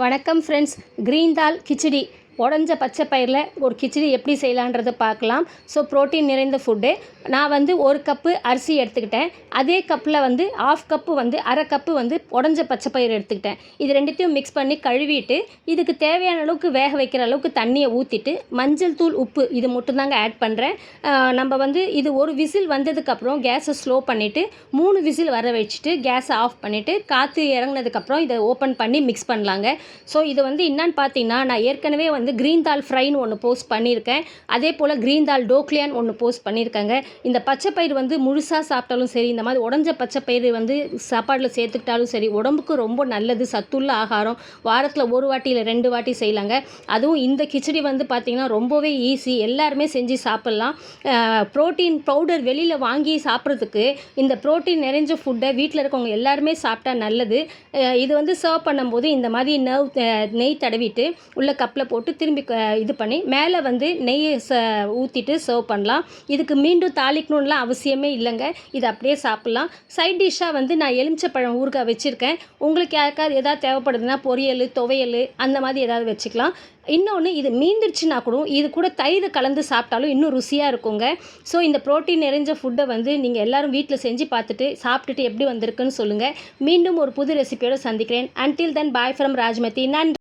வணக்கம் friends. Green தால் கிச்சடி, உடஞ்ச பச்சை பயிரில் ஒரு கிச்சடி எப்படி செய்யலான்றதை பார்க்கலாம். ஸோ ப்ரோட்டீன் நிறைந்த ஃபுட்டு. நான் ஒரு கப்பு அரிசி எடுத்துக்கிட்டேன். அதே கப்பில் ஆஃப் கப்பு அரை கப்பு உடஞ்ச பச்சை பயிர் எடுத்துக்கிட்டேன். இது ரெண்டுத்தையும் மிக்ஸ் பண்ணி கழுவிட்டு, இதுக்கு தேவையான அளவுக்கு வேக வைக்கிற அளவுக்கு தண்ணியை ஊற்றிட்டு, மஞ்சள் தூள், உப்பு இது மட்டும்தாங்க ஆட் பண்ணுறேன். நம்ம இது ஒரு விசில் வந்ததுக்கப்புறம் கேஸை ஸ்லோ பண்ணிவிட்டு 3 விசில் வர வச்சுட்டு கேஸை ஆஃப் பண்ணிவிட்டு, காற்று இறங்கினதுக்கப்புறம் இதை ஓப்பன் பண்ணி மிக்ஸ் பண்ணலாங்க. ஸோ இது என்னன்னு பார்த்தீங்கன்னா, நான் ஏற்கனவே க்ரீன் தால் ஃப்ரைன்னு ஒன்று போஸ்ட் பண்ணியிருக்கேன். அதே போல் க்ரீன் தால் டோக்லியான்னு ஒன்று போஸ்ட் பண்ணியிருக்காங்க. இந்த பச்சை பயிர் முழுசாக சாப்பிட்டாலும் சரி, இந்த மாதிரி உடஞ்ச பச்சை பயிர் சாப்பாடில் சேர்த்துக்கிட்டாலும் சரி, உடம்புக்கு ரொம்ப நல்லது, சத்துள்ள ஆகாரம். வாரத்தில் 1 வாட்டி இல்லை 2 வாட்டி செய்யலாங்க. அதுவும் இந்த கிச்சடி பார்த்திங்கன்னா ரொம்பவே ஈஸி, எல்லாருமே செஞ்சு சாப்பிட்லாம். ப்ரோட்டீன் பவுடர் வெளியில் வாங்கி சாப்பிட்றதுக்கு இந்த ப்ரோட்டீன் நிறைஞ்ச ஃபுட்டை வீட்டில் இருக்கவங்க எல்லாருமே சாப்பிட்டா நல்லது. இது சர்வ் பண்ணும்போது இந்த மாதிரி நெய் தடவிட்டு உள்ள கப்பில் போட்டு திரும்பி இது பண்ணி மேலே நெய் ஊற்றிட்டு சர்வ் பண்ணலாம். இதுக்கு மீண்டும் தாளிக்கணும்லாம் அவசியமே இல்லைங்க. இது அப்படியே சாப்பிட்லாம். சைட் டிஷ்ஷாக நான் எலுமிச்சப்பழம் ஊறுகாய் வச்சுருக்கேன். உங்களுக்கு யாருக்காவது எதாவது தேவைப்படுதுன்னா பொரியல், துவையல் அந்த மாதிரி ஏதாவது வச்சுக்கலாம். இன்னொன்று, இது மீந்துருச்சுன்னா இது கூட தயிர் கலந்து சாப்பிட்டாலும் இன்னும் ருசியாக இருக்குங்க. ஸோ இந்த ப்ரோட்டீன் நிறைஞ்ச ஃபுட்டை நீங்கள் எல்லோரும் வீட்டில் செஞ்சு பார்த்துட்டு சாப்பிட்டுட்டு எப்படி வந்திருக்குன்னு சொல்லுங்கள். மீண்டும் ஒரு புது ரெசிபியோடு சந்திக்கிறேன். Until then, bye from Rajmathi. நன்றி.